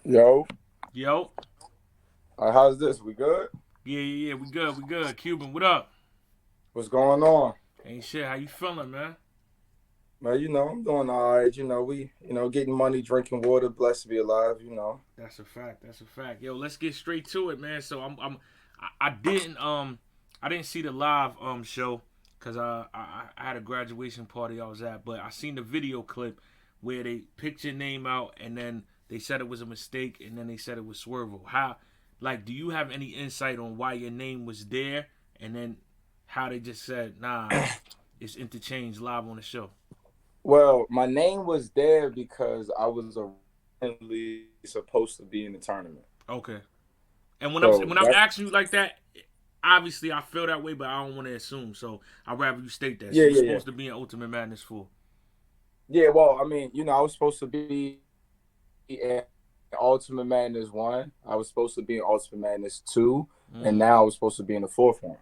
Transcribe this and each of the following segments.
Yo, Yo. how's this? We good? Yeah. We good. We good. Cuban, what up? What's going on? Ain't shit. How you feeling, man? Man, I'm doing all right. Getting money, drinking water, blessed to be alive. That's a fact. That's a fact. Yo, let's get straight to it, man. So I didn't see the live show because I had a graduation party I was at, but I seen the video clip where they picked your name out and then they said it was a mistake and then they said it was Swervo. How, like, do you have any insight on why your name was there and then how they just said, nah, it's interchanged live on the show? Well, my name was there because I was originally supposed to be in the tournament. Okay. And when I'm So when I'm that, asking you like that, obviously I feel that way, but I don't want to assume. So I'd rather you state that. So yeah, you're yeah, yeah. supposed to be in Ultimate Madness 4. Yeah, well, I mean, I was supposed to be in Ultimate Madness 1. I was supposed to be in Ultimate Madness 2, and Mm, now I was supposed to be in the fourth one.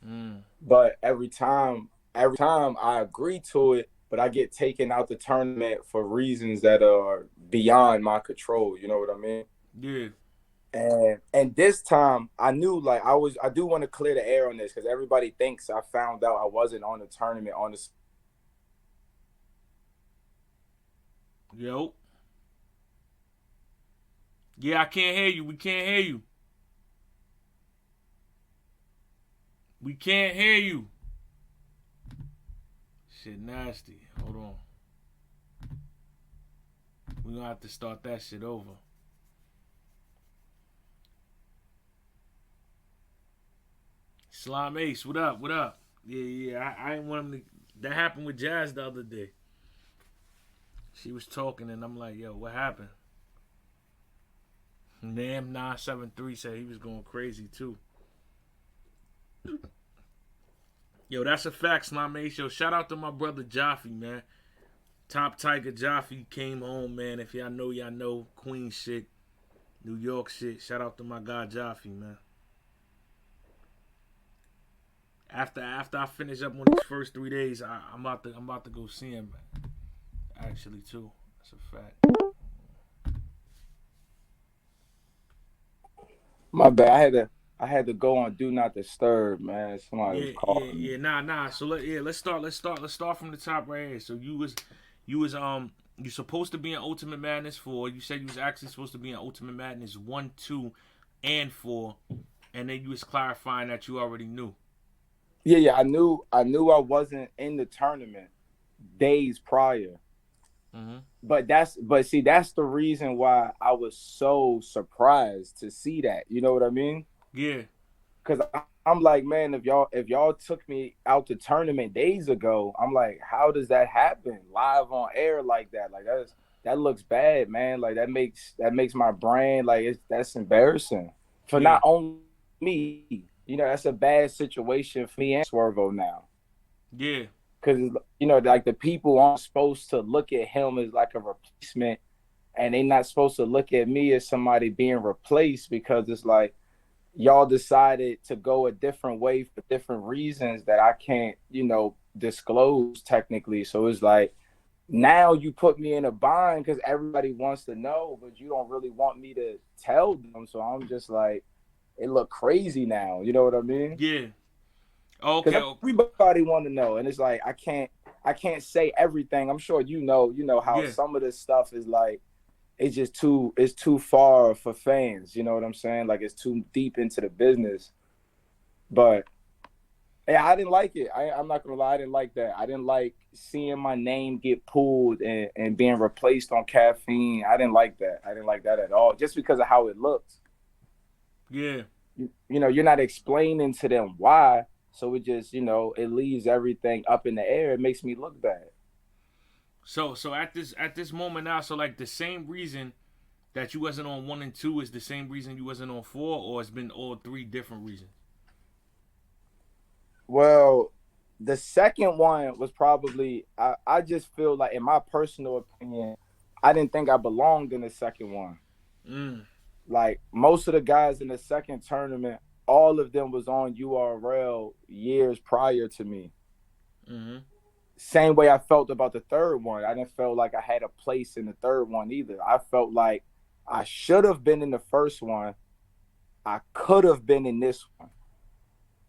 mm. But every time I agree to it, but I get taken out the tournament for reasons that are beyond my control. You know what I mean? Yeah. And this time I knew like I do want to clear the air on this because everybody thinks I found out I wasn't on the tournament on the. Yo. Yeah, I can't hear you. We can't hear you. We can't hear you. Shit nasty. Hold on. We gonna have to start that shit over. Slime Ace, what up? What up? Yeah. I ain't want him to. That happened with Jazz the other day. She was talking and I'm like, yo, what happened? Nam973 said he was going crazy too. Yo, that's a fact, Slime Ace. Yo, shout out to my brother Jaffe, man. Top Tiger Jaffe came home, man. If y'all know Queen shit, New York shit. Shout out to my guy Jaffe, man. After I finish up on these first 3 days, I'm about to go see him. Actually, too. That's a fact. My bad. I had to go on Do Not Disturb, man. Somebody was calling me. Yeah. Nah. So let's start from the top right here. So you was you supposed to be in Ultimate Madness 4. You said you was actually supposed to be in Ultimate Madness 1, 2, and 4, and then you was clarifying that you already knew. Yeah. I knew I wasn't in the tournament days prior. Mm-hmm. But see, that's the reason why I was so surprised to see that. You know what I mean? Yeah. Because I'm like, man, if y'all took me out the tournament days ago, I'm like, how does that happen live on air like that? Like that looks bad, man. Like that makes my brain like that's embarrassing for Yeah. not only me. That's a bad situation for me and Swervo now. Yeah. Because like the people aren't supposed to look at him as like a replacement, and they not supposed to look at me as somebody being replaced because it's like y'all decided to go a different way for different reasons that I can't disclose technically. So it's like now you put me in a bind because everybody wants to know, but you don't really want me to tell them. So I'm just like, it look crazy now. You know what I mean? Yeah. Okay. Because everybody want to know, and it's like I can't say everything. I'm sure you know how Yeah. some of this stuff is like it's too far for fans. You know what I'm saying? Like it's too deep into the business. But yeah, I didn't like it. I'm not gonna lie, I didn't like that. I didn't like seeing my name get pulled and being replaced on caffeine. I didn't like that. I didn't like that at all. Just because of how it looks. Yeah. You're not explaining to them why. So it just, it leaves everything up in the air. It makes me look bad. So at this moment now, so like the same reason that you wasn't on 1 and 2 is the same reason you wasn't on 4, or it's been all three different reasons. Well, the second one was probably I just feel like in my personal opinion, I didn't think I belonged in the second one. Mm. Like most of the guys in the second tournament, all of them was on URL years prior to me. Mm-hmm. Same way I felt about the third one. I didn't feel like I had a place in the third one either. I felt like I should have been in the first one. I could have been in this one.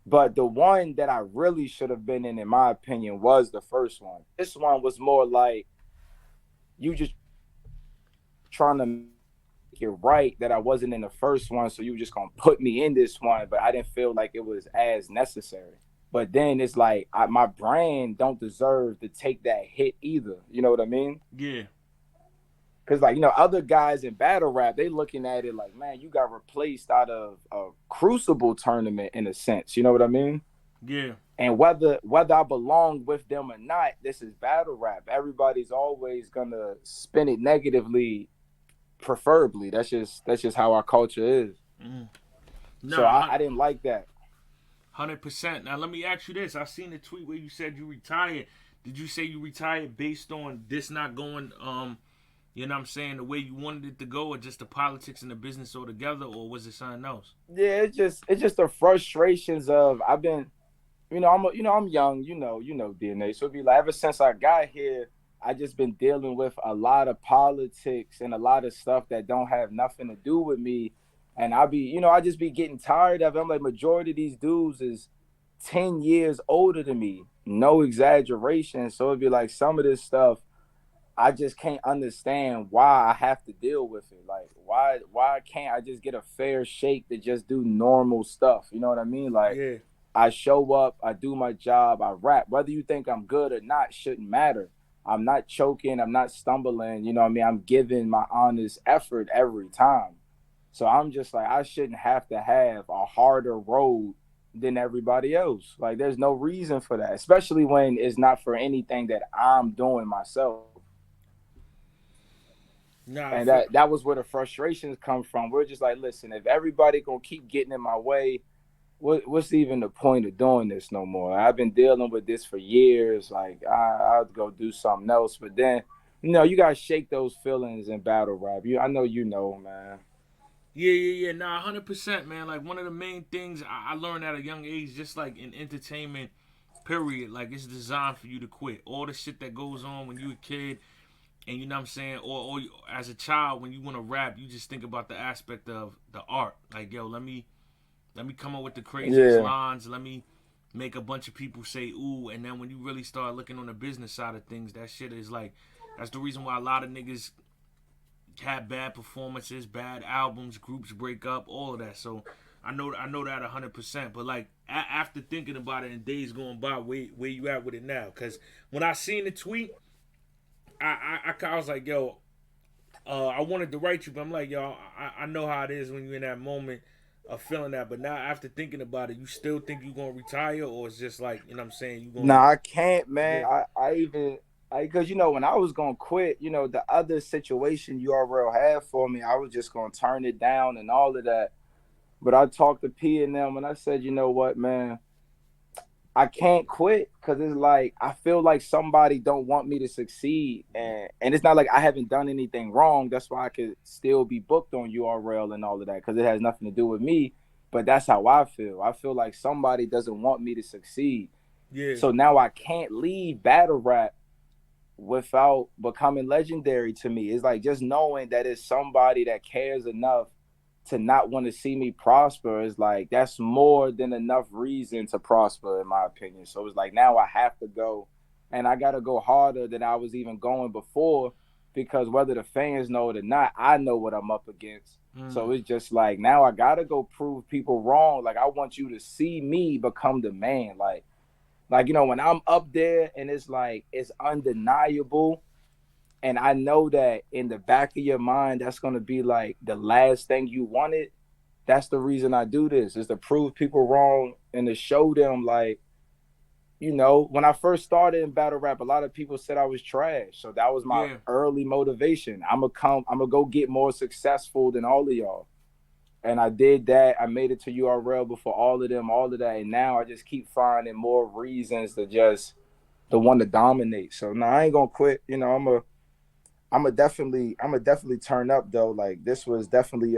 But the one that I really should have been in my opinion, was the first one. This one was more like you just trying to make it right that I wasn't in the first one, so you were just gonna put me in this one, but I didn't feel like it was as necessary. But then it's like my brand don't deserve to take that hit either. You know what I mean? Yeah. Because like other guys in battle rap, they looking at it like, man, you got replaced out of a crucible tournament in a sense. You know what I mean? Yeah. And whether I belong with them or not, this is battle rap. Everybody's always gonna spin it negatively, preferably. That's just how our culture is. Mm. So Nah, I didn't like that. 100%. Now let me ask you this: I seen a tweet where you said you retired. Did you say you retired based on this not going, you know what I'm saying, the way you wanted it to go, or just the politics and the business altogether, or was it something else? Yeah, it's just the frustrations of I've been I'm young, DNA. So it'd be like ever since I got here, I just been dealing with a lot of politics and a lot of stuff that don't have nothing to do with me. And I just be getting tired of it. I'm like, majority of these dudes is 10 years older than me. No exaggeration. So it'd be like some of this stuff I just can't understand why I have to deal with it. Like why can't I just get a fair shake to just do normal stuff? You know what I mean? Like Yeah. I show up, I do my job, I rap. Whether you think I'm good or not shouldn't matter. I'm not choking, I'm not stumbling, you know what I mean? I'm giving my honest effort every time. So I'm just like, I shouldn't have to have a harder road than everybody else. Like, there's no reason for that, especially when it's not for anything that I'm doing myself. Nah, And for that was where the frustrations come from. We're just like, listen, if everybody gonna keep getting in my way, what's even the point of doing this no more? I've been dealing with this for years. Like I'll go do something else, but then you gotta shake those feelings in battle rap. I know man. yeah. Nah, 100%, man. Like one of the main things I learned at a young age, just like in entertainment, period. Like it's designed for you to quit. All the shit that goes on when you a kid, and you know what I'm saying, or as a child when you want to rap, you just think about the aspect of the art. Like yo, let me come up with the craziest Yeah, lines. Let me make a bunch of people say ooh, and then when you really start looking on the business side of things, that shit is like that's the reason why a lot of niggas have bad performances, bad albums, groups break up, all of that. So I know that 100%. But like after thinking about it and days going by, where you at with it now? Because when I seen the tweet, I was like, yo, I wanted to write you, but I'm like, yo, I know how it is when you're in that moment of feeling that. But now after thinking about it, you still think you're gonna retire, or it's just like, you know what I'm saying, you gonna, nah, I can't, man. yeah, I even because when I was gonna quit, the other situation URL had for me, I was just gonna turn it down and all of that. But I talked to P and them, and I said, you know what, man, I can't quit because it's like I feel like somebody don't want me to succeed, and it's not like I haven't done anything wrong. That's why I could still be booked on URL and all of that because it has nothing to do with me. But that's how I feel. I feel like somebody doesn't want me to succeed. yeah, So now I can't leave battle rap without becoming legendary to me. It's like just knowing that it's somebody that cares enough to not want to see me prosper is like that's more than enough reason to prosper in my opinion. So it's like now I have to go and I got to go harder than I was even going before because whether the fans know it or not, I know what I'm up against. So mm, it's just like now I got to go prove people wrong. Like I want you to see me become the man. Like when I'm up there and it's like it's undeniable and I know that in the back of your mind that's going to be like the last thing you wanted. That's the reason I do this is to prove people wrong and to show them like when I first started in battle rap a lot of people said I was trash, so that was my yeah. early motivation. I'm gonna go get more successful than all of y'all, and I did that. I made it to URL before all of them, all of that, and now I just keep finding more reasons to just the one to dominate. So no, I ain't gonna quit. I'm a definitely turn up though. Like this was definitely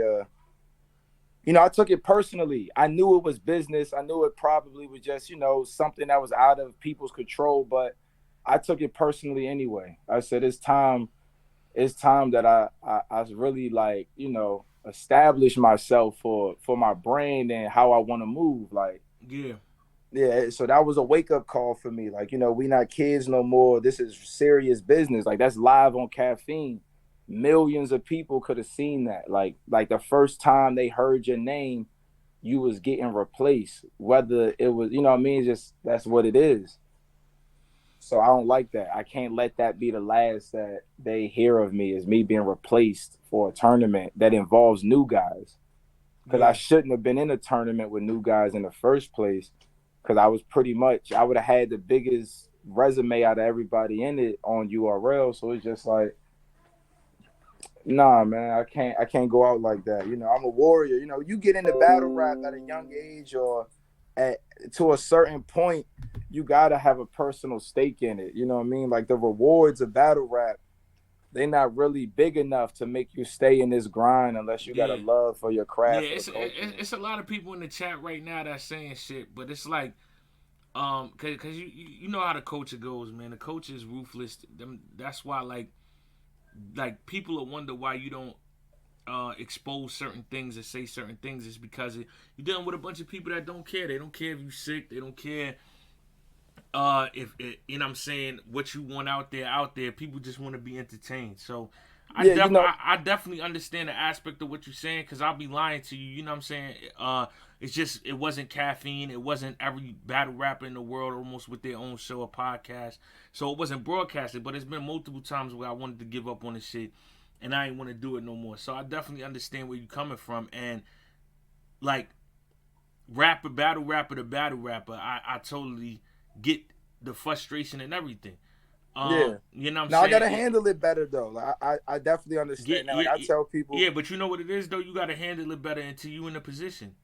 I took it personally. I knew it was business. I knew it probably was just something that was out of people's control, but I took it personally anyway. I said it's time. it's time that I really like, establish myself for my brain and how I want to move. Like, Yeah, yeah, so that was a wake up call for me. Like, we not kids no more. This is serious business. Like, that's live on caffeine. Millions of people could have seen that. Like the first time they heard your name, you was getting replaced. Whether it was, what I mean, just that's what it is. So I don't like that. I can't let that be the last that they hear of me, is me being replaced for a tournament that involves new guys. Because I yeah, shouldn't have been in a tournament with new guys in the first place. Because I was pretty much, I would have had the biggest resume out of everybody in it on URL. So it's just like, nah, man, I can't go out like that. I'm a warrior. You get into battle rap at a young age, or at to a certain point, you gotta have a personal stake in it. You know what I mean? Like, the rewards of battle rap, they're not really big enough to make you stay in this grind unless you got a yeah, love for your yeah. craft or the It's culture. it's a lot of people in the chat right now that's saying shit, but it's like cause you know how the culture goes, man. The culture is ruthless. That's why like people will wonder why you don't expose certain things and say certain things. Is because you're dealing with a bunch of people that don't care. They don't care if you're sick. They don't care if you know what I'm saying, what you want out there. People just want to be entertained. So Yeah, I definitely understand the aspect of what you're saying, because I'll be lying to you. You know what I'm saying? It's just, it wasn't caffeine. It wasn't every battle rapper in the world almost with their own show or podcast. So it wasn't broadcasted. But it's been multiple times where I wanted to give up on this shit, and I ain't want to do it no more. So I definitely understand where you're coming from. And like, battle rapper to battle rapper, I totally get the frustration and everything. yeah. You know what I'm Now I saying? gotta handle it better though. Like, I definitely understand that. Like, Yeah, I tell people, yeah, but you know what it is though. You got to handle it better until you in a position.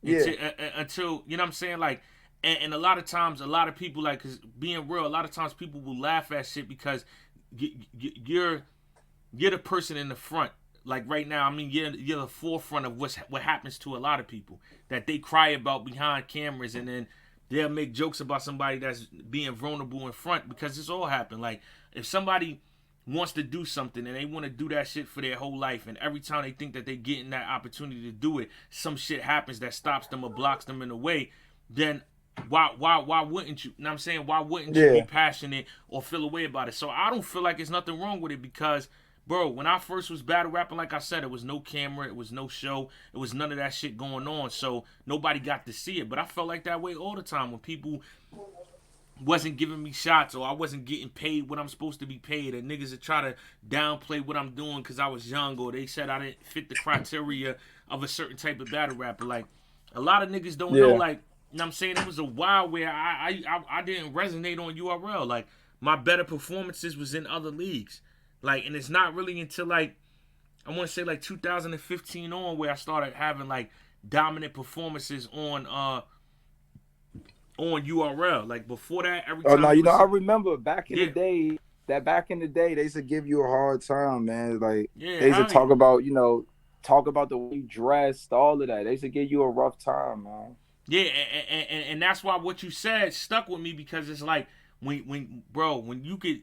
yeah, Until you know what I'm saying. Like, and a lot of times, a lot of people, like, cause being real, a lot of times people will laugh at shit because you're you're the person in the front. Like right now, I mean, you're the forefront of what happens to a lot of people, that they cry about behind cameras, and then they'll make jokes about somebody that's being vulnerable in front, because it's all happened. Like, if somebody wants to do something and they want to do that shit for their whole life, and every time they think that they're getting that opportunity to do it, some shit happens that stops them or blocks them in the way, then why wouldn't you? You know what I'm saying? Why wouldn't you be yeah. passionate or feel a way about it? So I don't feel like there's nothing wrong with it, because bro, when I first was battle rapping, like I said, it was no camera, it was no show, it was none of that shit going on, so nobody got to see it. But I felt like that way all the time when people wasn't giving me shots, or I wasn't getting paid what I'm supposed to be paid, and niggas would try to downplay what I'm doing because I was young, or they said I didn't fit the criteria of a certain type of battle rapper. Like, a lot of niggas don't know, Yeah. like, you know what I'm saying? It was a while where I didn't resonate on URL. Like, my better performances was in other leagues. Like, and it's not really until like, I want to say like 2015 on, where I started having like dominant performances on URL. Like, before that, every Oh no, time it was I remember back in the yeah, day. That back in the day, they used to give you a hard time, man. Like, yeah, they used to hell yeah. talk about the way you dressed, all of that. They used to give you a rough time, man. Yeah, and that's why what you said stuck with me, because it's like, when bro, when you could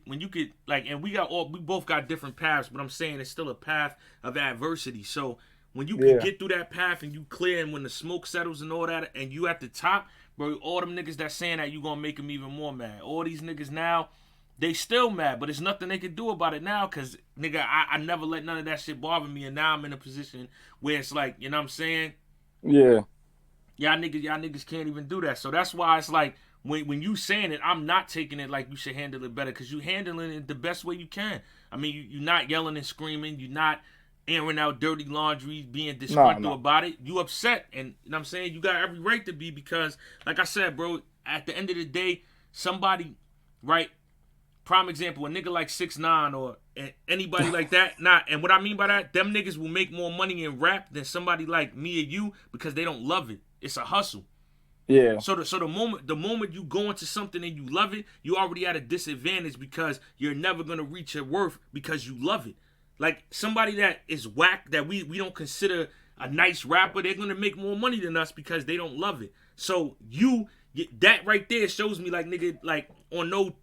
like, and we both got different paths, but I'm saying it's still a path of adversity. So when you could Yeah, get through that path and you clear, and when the smoke settles and all that, and you at the top, bro, all them niggas that saying that, you gonna make them even more mad. All these niggas now, they still mad, but there's nothing they can do about it now, because nigga, I never let none of that shit bother me, and now I'm in a position where it's like, you know what I'm saying, yeah, y'all niggas can't even do that. So that's why it's like, when you saying it, I'm not taking it like you should handle it better, because you handling it the best way you can. I mean, you're not yelling and screaming. You're not airing out dirty laundry, being no, disgruntled no, about it. You upset, and you know what I'm saying, you got every right to be, because, like I said, bro, at the end of the day, somebody, right? Prime example, a nigga like 6ix9ine or anybody like that. Not, and what I mean by that, them niggas will make more money in rap than somebody like me or you, because they don't love it. It's a hustle. yeah, So the moment you go into something and you love it, you already at a disadvantage, because you're never gonna reach your worth because you love it. Like, somebody that is whack, that we don't consider a nice rapper, they're gonna make more money than us because they don't love it. So that right there shows me, like, nigga, like, on no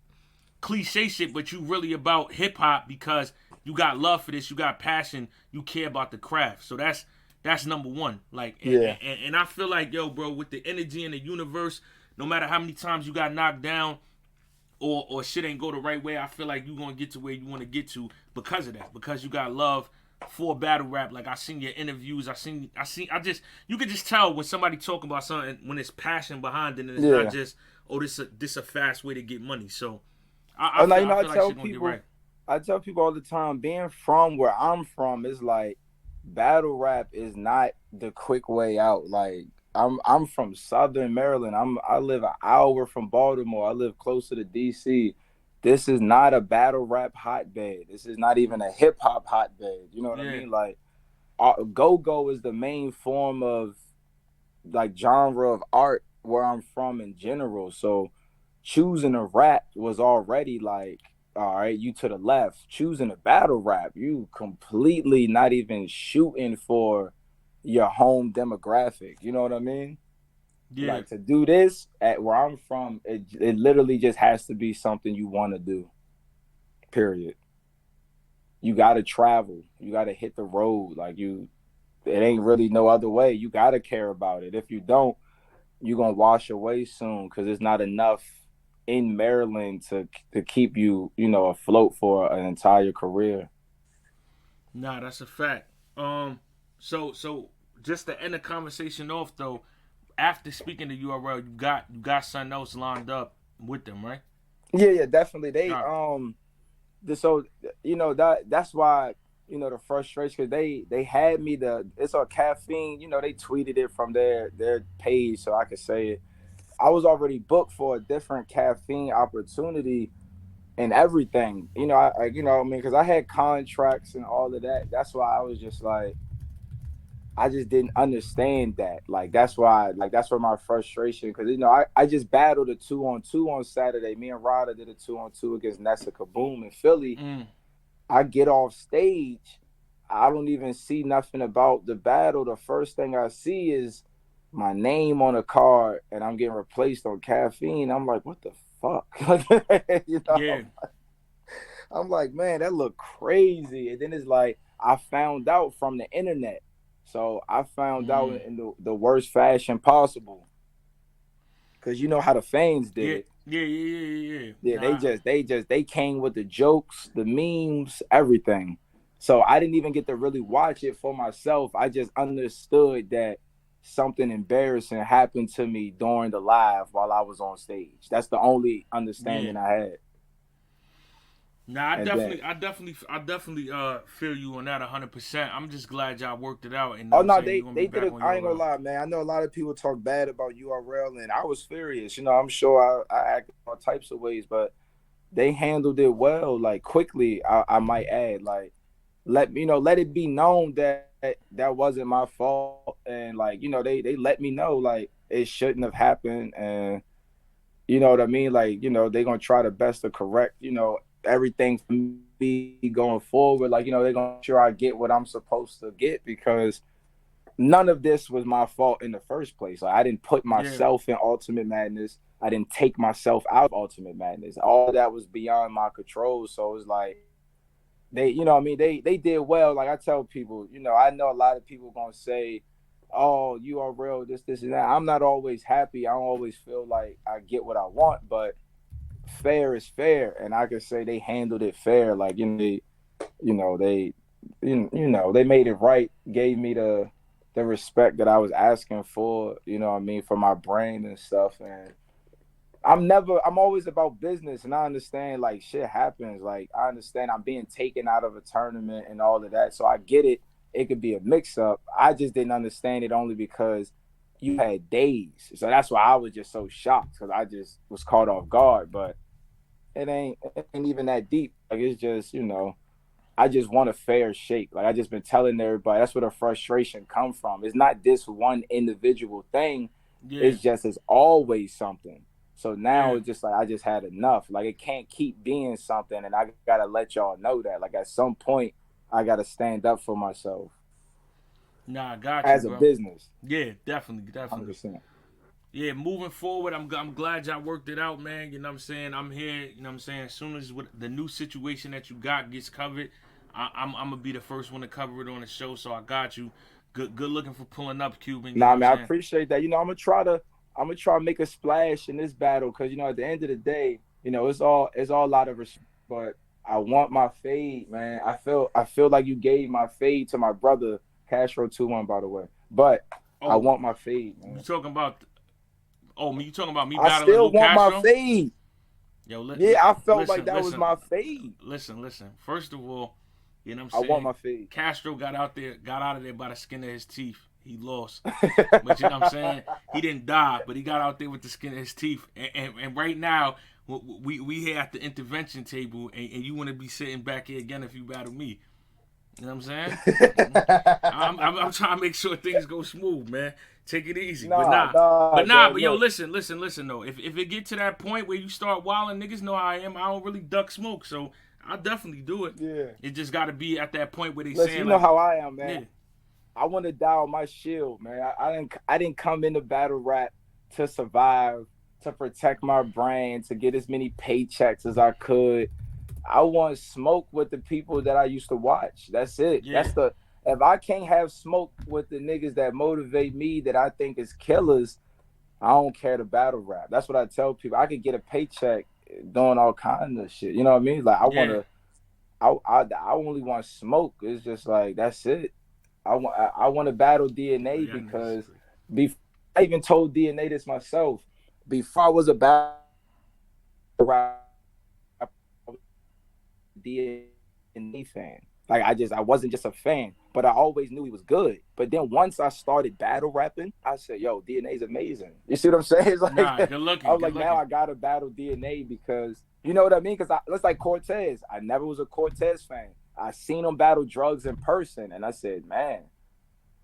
cliche shit, but you really about hip hop, because you got love for this, you got passion, you care about the craft. So that's number one. Like, Yeah. and I feel like, yo, bro, with the energy in the universe, no matter how many times you got knocked down, or shit ain't go the right way, I feel like you gonna get to where you want to get to because of that. Because you got love for battle rap. Like I seen your interviews, I just you could just tell when somebody talking about something when it's passion behind it and it's not Yeah. just this a fast way to get money. So Oh no, I feel like shit gonna get right. I tell people all the time, being from where I'm from is like battle rap is not the quick way out. Like I'm from Southern Maryland. I live an hour from Baltimore. I live closer to DC. This is not a battle rap hotbed. This is not even a hip hop hotbed. You know what I Yeah, mean? Like go go is the main form of like genre of art where I'm from in general. So choosing a rap was already like, all right, you to the left. Choosing a battle rap, you completely not even shooting for your home demographic. You know what I mean? yeah. Like to do this at where I'm from, it literally just has to be something you want to do. Period. You got to travel. You got to hit the road. Like it ain't really no other way. You got to care about it. If you don't, you're gonna wash away soon because there's not enough in Maryland to keep you, afloat for an entire career. Nah, that's a fact. So just to end the conversation off though, after speaking to URL, you got something else lined up with them, right? Yeah, yeah, definitely. They All right. so that's why the frustration because they had me it's on caffeine. They tweeted it from their page so I could say it. I was already booked for a different caffeine opportunity and everything. I mean, because I had contracts and all of that. That's why I was just like, I just didn't understand that. Like, that's where my frustration, because, I just battled a 2-on-2 on Saturday. Me and Ryder did a 2-on-2 against Nessa Kaboom in Philly. Mm, I get off stage. I don't even see nothing about the battle. The first thing I see is my name on a card and I'm getting replaced on caffeine. I'm like, what the fuck? you yeah, know, I'm like, man, that looked crazy. And then it's like I found out from the internet. So I found out mm, in the worst fashion possible. Cause you know how the fans did yeah, it. yeah, yeah, yeah, yeah. Yeah, Nah, they came with the jokes, the memes, everything. So I didn't even get to really watch it for myself. I just understood that something embarrassing happened to me during the live while I was on stage. That's the only yeah. understanding I had. Nah, And then I definitely feel you on that 100%. I'm just glad y'all worked it out, and you know oh what I'm no, saying you're they gonna be they did back it. on I ain't gonna URL. lie, man. I know a lot of people talk bad about URL, and I was furious. I'm sure I acted all types of ways, but they handled it well, like quickly. I might add, like let it be known that that wasn't my fault, and like they let me know like it shouldn't have happened, and you know what I mean. Like they're gonna try the best to correct everything for me going forward. Like they're gonna make sure I get what I'm supposed to get because none of this was my fault in the first place. Like I didn't put Yeah, myself in Ultimate Madness. I didn't take myself out of Ultimate Madness. All that was beyond my control. So it's like they, what I mean, they did well. Like I tell people, I know a lot of people gonna say, "Oh, you are real, this, and that." I'm not always happy. I don't always feel like I get what I want, but fair is fair, and I can say they handled it fair. Like you know they they made it right, gave me the respect that I was asking for, what I mean, for my brain and stuff. And I'm always about business, and I understand like shit happens. Like I understand I'm being taken out of a tournament and all of that, so I get it. It could be a mix up. I just didn't understand it only because you had days, so that's why I was just so shocked because I just was caught off guard. But it ain't even that deep. Like it's just I just want a fair shake. Like I just been telling everybody, that's where the frustration come from. It's not this one individual thing. yeah, It's always something. So now yeah. it's just like I just had enough. Like it can't keep being something, and I gotta let y'all know that. Like at some point, I gotta stand up for myself Nah, I got you, as a bro. business. Yeah, definitely, 100. definitely. Percent Yeah, moving forward, I'm glad y'all worked it out, man. You know what I'm saying? I'm here. You know what I'm saying? As soon as the new situation that you got gets covered, I'm gonna be the first one to cover it on the show. So I got you. Good looking for pulling up, Cuban. You know Nah, what I'm man, I saying? appreciate that. I'm gonna try to make a splash in this battle because at the end of the day, it's all a lot of respect. But I want my fade, man. I feel like you gave my fade to my brother Castro 2-1, by the way. But I Oh, want my fade, you man. talking about? Oh, me? You talking about me I battling still Lou want my Castro? fade. Yo, Yeah, I felt like listen, that was listen, my fade. listen. First of all, you know what I I'm want saying? my fade. Castro got out of there by the skin of his teeth. He lost. But you know what I'm saying? He didn't die, but he got out there with the skin of his teeth. And right now, we here at the intervention table, and you want to be sitting back here again if you battle me. You know what I'm saying? I'm trying to make sure things go smooth, man. Take it easy, but Nah, nah, nah, but man. yo, Look, listen though. If it get to that point where you start wilding, niggas know how I am. I don't really duck smoke, so I'll definitely do it. yeah. It just got to be at that point where they Listen, saying you know like, how I am, man. yeah, I want to die on my shield, man. I didn't come into battle rap to survive, to protect my brand, to get as many paychecks as I could. I want smoke with the people that I used to watch. That's it. yeah, If I can't have smoke with the niggas that motivate me that I think is killers, I don't care to battle rap. That's what I tell people. I could get a paycheck doing all kinds of shit. You know what I mean? Like yeah. I only want smoke. It's just like that's it. I want to battle Yo, DNA y'all niggas is because crazy. before I even told DNA this myself. Before I was a battle rap DNA fan. Like I wasn't just a fan, but I always knew he was good. But then once I started battle rapping, I said, "Yo, DNA's amazing." You see what I'm saying? It's like Nah, good I looking, was good like, now looking. I gotta battle DNA because you know what I mean? Because it's like Cortez. I never was a Cortez fan. I seen him battle drugs in person, and I said, "Man,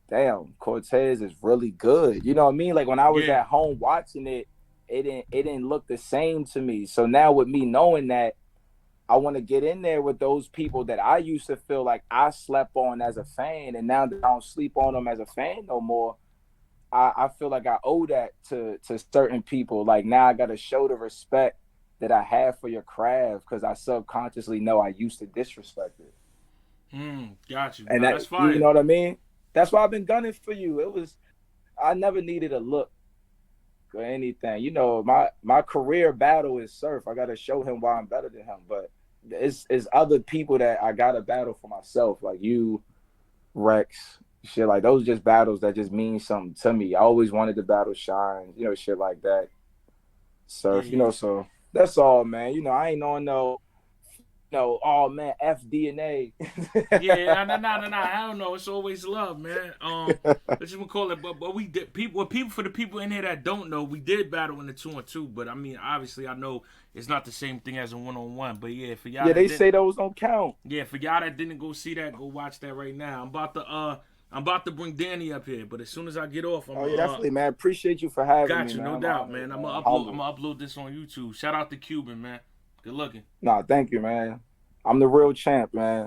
damn, Cortez is really good." You know what I mean? Like when I was Yeah. at home watching it, it didn't look the same to me. So now with me knowing that, I want to get in there with those people that I used to feel like I slept on as a fan, and now that I don't sleep on them as a fan no more, I feel like I owe that to certain people. Like now I got to show the respect that I have for your craft because I subconsciously know I used to disrespect it, Got you. and Nah, that that's you fire. know what I mean. That's why I've been gunning for you. I never needed a look or anything. My career battle is Surf. I got to show him why I'm better than him, but it's other people that I got to battle for myself, like you, Rex, shit like those. Just battles that just mean something to me. I always wanted to battle Shine, shit like that. Yeah, Surf, yeah. so that's all, man. I ain't on no, oh man, FDNA. Yeah, nah. I don't know. It's always love, man. Let's just call it. But we did people. Well, people for the people in here that don't know, we did battle in the 2-on-2. But I mean, obviously, I know it's not the same thing as a 1-on-1. But yeah, for y'all Yeah, that they didn't, say those don't count. yeah, for y'all that didn't go see that, go watch that right now. I'm about to bring Danny up here. But as soon as I get off, Oh yeah, definitely, man. Appreciate you for having me, got you, man. no I'm doubt, honored, man. man. I'm humbled. I'm gonna upload this on YouTube. Shout out to Cuban, man. Good looking. Nah, thank you, man. I'm the real champ, man.